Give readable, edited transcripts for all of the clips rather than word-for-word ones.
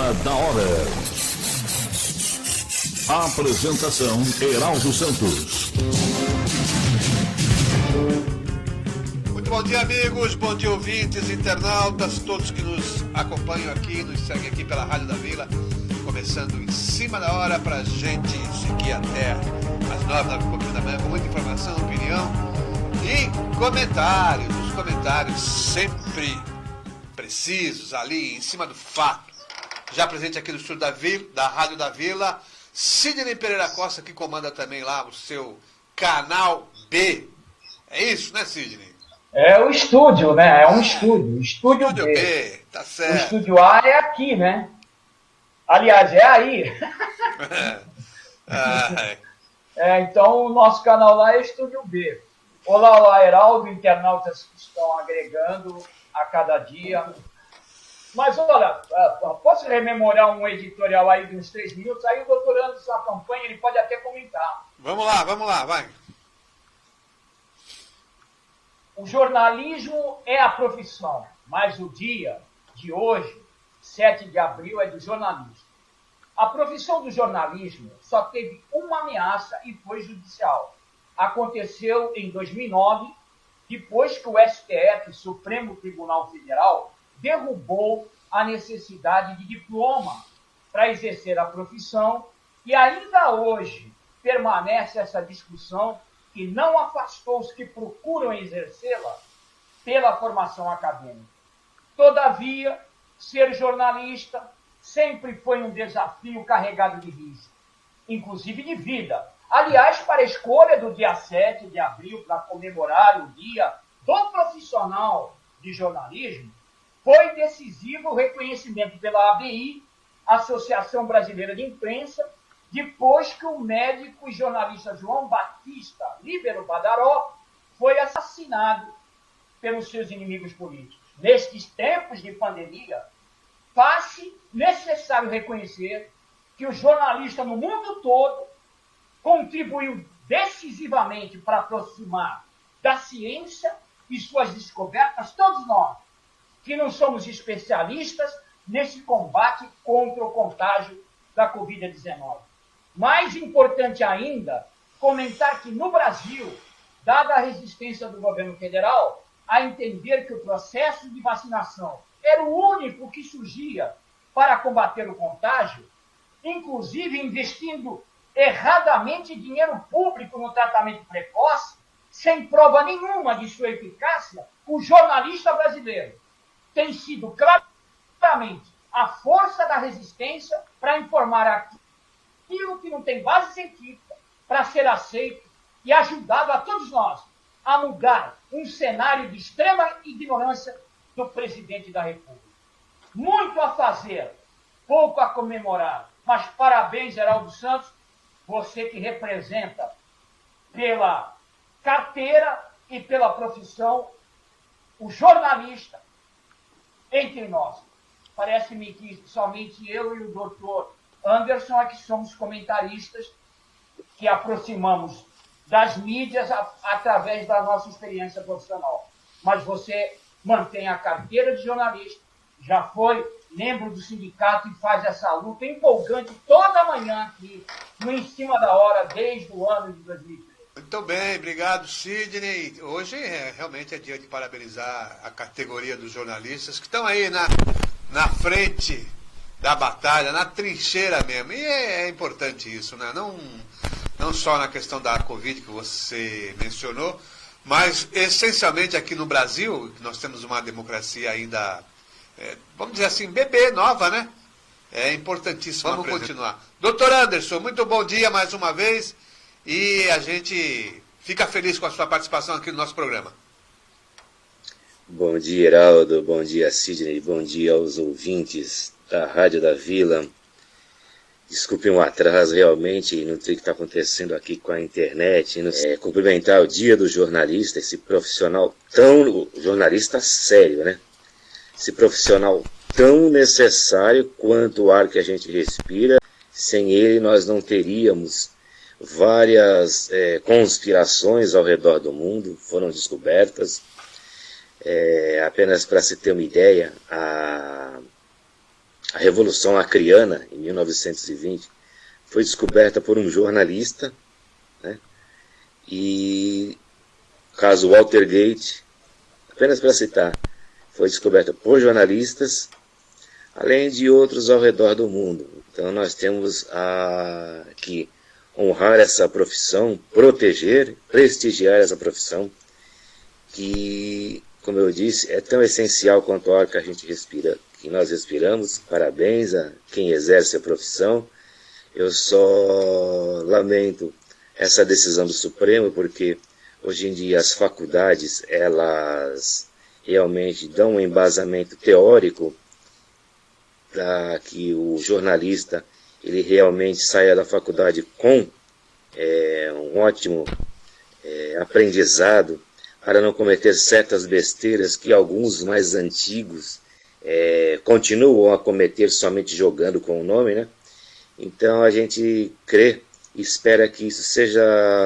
cima da hora. Apresentação: Heraldo Santos. Muito bom dia, amigos, bom dia, ouvintes, internautas, todos que nos acompanham aqui, nos seguem aqui pela Rádio da Vila, começando em cima da hora para a gente seguir até as 9h da manhã com muita informação, opinião e comentários. Os comentários sempre precisos ali, em cima do fato. Já presente aqui no estúdio da Rádio da Vila, Sidney Pereira Costa, que comanda também lá o seu canal B. É isso, né, Sidney? É o estúdio, né? É um estúdio. Estúdio B. Tá certo. O estúdio A é aqui, né? Aliás, é aí. Então, o nosso canal lá é Estúdio B. Olá, Heraldo, internautas que estão agregando a cada dia. Mas, olha, posso rememorar um editorial aí de uns 3 minutos? Aí o doutor Anderson acompanha, ele pode até comentar. Vamos lá, vai. O jornalismo é a profissão, mas o dia de hoje, 7 de abril, é do jornalismo. A profissão do jornalismo só teve uma ameaça e foi judicial. Aconteceu em 2009, depois que o STF, Supremo Tribunal Federal, derrubou a necessidade de diploma para exercer a profissão, e ainda hoje permanece essa discussão que não afastou os que procuram exercê-la pela formação acadêmica. Todavia, ser jornalista sempre foi um desafio carregado de risco, inclusive de vida. Aliás, para a escolha do dia 7 de abril, para comemorar o dia do profissional de jornalismo, foi decisivo o reconhecimento pela ABI, Associação Brasileira de Imprensa, depois que o médico e jornalista João Batista Líbero Badaró foi assassinado pelos seus inimigos políticos. Nestes tempos de pandemia, faz-se necessário reconhecer que o jornalista no mundo todo contribuiu decisivamente para aproximar da ciência e suas descobertas todos nós, que não somos especialistas nesse combate contra o contágio da Covid-19. Mais importante ainda, comentar que no Brasil, dada a resistência do governo federal a entender que o processo de vacinação era o único que surgia para combater o contágio, inclusive investindo erradamente dinheiro público no tratamento precoce, sem prova nenhuma de sua eficácia, o jornalista brasileiro tem sido claramente a força da resistência para informar aquilo que não tem base científica para ser aceito e ajudado a todos nós a mudar um cenário de extrema ignorância do presidente da República. Muito a fazer, pouco a comemorar, mas parabéns, Heraldo Santos, você que representa pela carteira e pela profissão o jornalista entre nós. Parece-me que somente eu e o doutor Anderson é que somos comentaristas que aproximamos das mídias através da nossa experiência profissional. Mas você mantém a carteira de jornalista, já foi membro do sindicato e faz essa luta empolgante toda manhã aqui, no Em Cima da Hora, desde o ano de 2013. Muito bem, obrigado, Sidney. Hoje realmente é dia de parabenizar a categoria dos jornalistas que estão aí na frente da batalha, na trincheira mesmo. E é importante isso, né? Não só na questão da Covid que você mencionou, mas essencialmente aqui no Brasil, que nós temos uma democracia ainda, vamos dizer assim, bebê, nova, né? É importantíssimo. Vamos continuar. Doutor Anderson, muito bom dia mais uma vez e a gente fica feliz com a sua participação aqui no nosso programa. Bom dia, Heraldo, bom dia, Sidney, bom dia aos ouvintes da Rádio da Vila. Desculpem o atraso, realmente, não sei o que está acontecendo aqui com a internet. Cumprimentar o Dia do Jornalista, esse profissional jornalista sério, né? Esse profissional tão necessário quanto o ar que a gente respira. Sem ele, nós não teríamos várias conspirações ao redor do mundo, foram descobertas. Apenas para se ter uma ideia, a Revolução Acreana, em 1920, foi descoberta por um jornalista, né? E o caso Watergate, apenas para citar, foi descoberta por jornalistas, além de outros ao redor do mundo. Então nós temos que honrar essa profissão, proteger, prestigiar essa profissão, que, como eu disse, é tão essencial quanto o ar que a gente respira, que nós respiramos. Parabéns a quem exerce a profissão. Eu só lamento essa decisão do Supremo, porque hoje em dia as faculdades, elas realmente dão um embasamento teórico para que o jornalista ele realmente saia da faculdade com um ótimo aprendizado, para não cometer certas besteiras que alguns mais antigos continuam a cometer somente jogando com o nome, né? Então a gente crê e espera que isso seja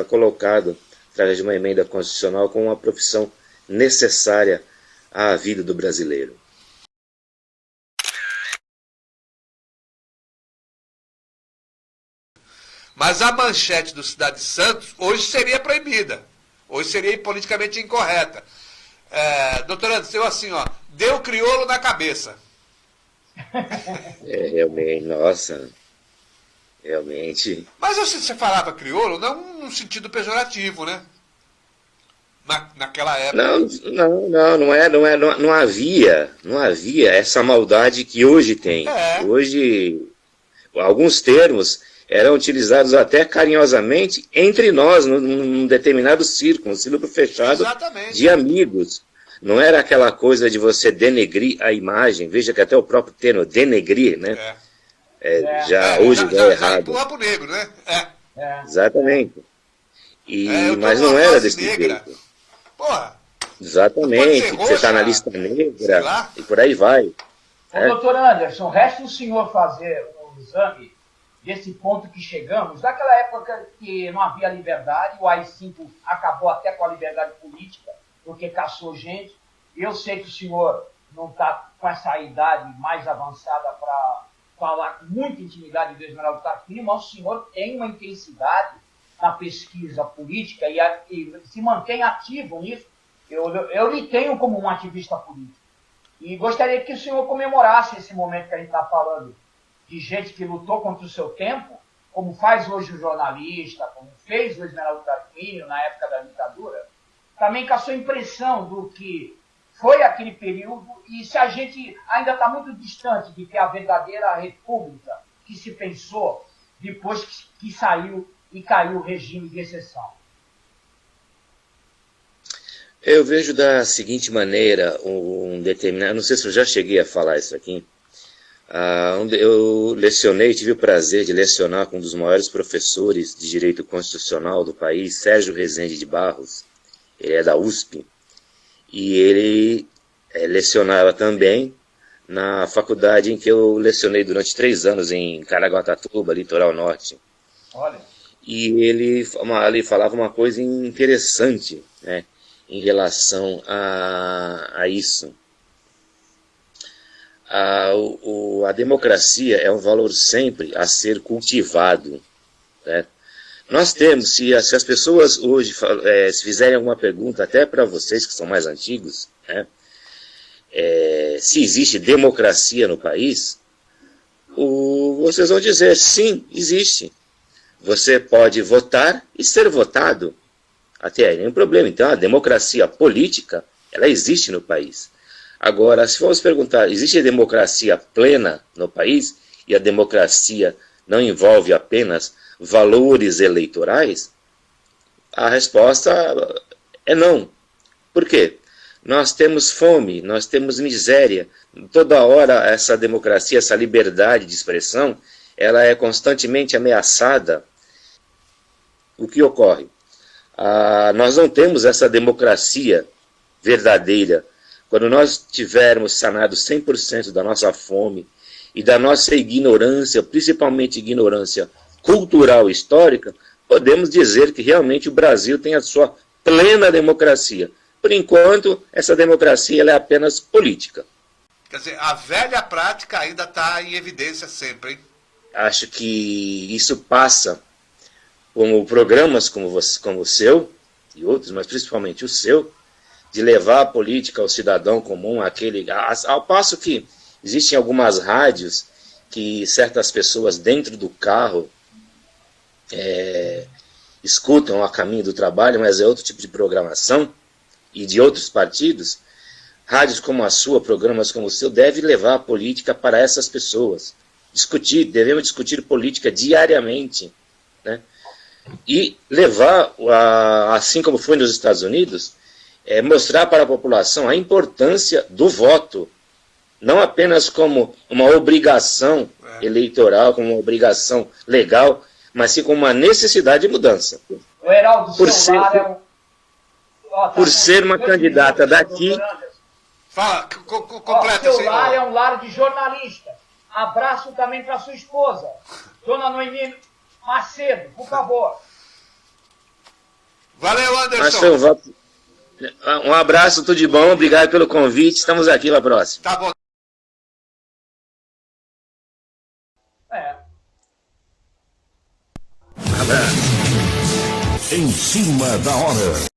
colocado através de uma emenda constitucional como uma profissão necessária à vida do brasileiro. Mas a manchete do Cidade de Santos hoje seria proibida. Hoje seria politicamente incorreta. Doutorando, deu assim, ó, deu crioulo na cabeça. Realmente, nossa, realmente. Mas você falava crioulo não num sentido pejorativo, né? Naquela época. Não havia essa maldade que hoje tem. Hoje, alguns termos eram utilizados até carinhosamente entre nós, num determinado círculo, um círculo fechado. Exatamente. De amigos. Não era aquela coisa de você denegrir a imagem. Veja que até o próprio termo denegrir, né? Hoje é errado. Empurra pro negro, né? Exatamente. Mas não era desse jeito. Porra. Exatamente. Você está na lista negra e por aí vai. Doutor Anderson, resta o senhor fazer um exame desse ponto que chegamos, daquela época que não havia liberdade, o AI-5 acabou até com a liberdade política, porque caçou gente. Eu sei que o senhor não está com essa idade mais avançada para falar com muita intimidade do Esmeraldo Tarquínio, mas o senhor tem uma intensidade na pesquisa política e se mantém ativo nisso. Eu lhe tenho como um ativista político. E gostaria que o senhor comemorasse esse momento que a gente está falando, de gente que lutou contra o seu tempo, como faz hoje o jornalista, como fez o Esmeraldo Tarquínio na época da ditadura, também com a sua impressão do que foi aquele período, e se a gente ainda está muito distante de ter a verdadeira república que se pensou depois que saiu e caiu o regime de exceção. Eu vejo da seguinte maneira um determinado... Não sei se eu já cheguei a falar isso aqui. Eu lecionei, tive o prazer de lecionar com um dos maiores professores de Direito Constitucional do país, Sérgio Rezende de Barros. Ele é da USP. E ele lecionava também na faculdade em que eu lecionei durante 3 anos, em Caraguatatuba, litoral norte. Olha. E ele falava uma coisa interessante, né, em relação a isso. A democracia é um valor sempre a ser cultivado, né? Nós temos, se as pessoas hoje se fizerem alguma pergunta, até para vocês que são mais antigos, né, se existe democracia no país, vocês vão dizer, sim, existe. Você pode votar e ser votado, até aí nenhum problema. Então a democracia política, ela existe no país. Agora, se formos perguntar, existe democracia plena no país, e a democracia não envolve apenas valores eleitorais? A resposta é não. Por quê? Nós temos fome, nós temos miséria. Toda hora essa democracia, essa liberdade de expressão, ela é constantemente ameaçada. O que ocorre? Nós não temos essa democracia verdadeira. Quando nós tivermos sanado 100% da nossa fome e da nossa ignorância, principalmente ignorância cultural e histórica, podemos dizer que realmente o Brasil tem a sua plena democracia. Por enquanto, essa democracia ela é apenas política. Quer dizer, a velha prática ainda está em evidência sempre, hein? Acho que isso passa como programas como o seu e outros, mas principalmente o seu, de levar a política ao cidadão comum, ao passo que existem algumas rádios que certas pessoas dentro do carro escutam a caminho do trabalho, mas é outro tipo de programação, e de outros partidos. Rádios como a sua, programas como o seu, devem levar a política para essas pessoas. Devemos discutir política diariamente, né? E levar, assim como foi nos Estados Unidos, mostrar para a população a importância do voto, não apenas como uma obrigação eleitoral, como uma obrigação legal, mas sim como uma necessidade de mudança. O Heraldo, por ser uma candidata daqui. Fala, completa, seu lar é um lar de jornalistas. Abraço também para sua esposa, Dona Noemi Macedo, por favor. Valeu, Anderson. Um abraço, tudo de bom, obrigado pelo convite, estamos aqui para a próxima. Tá bom. Em cima da hora.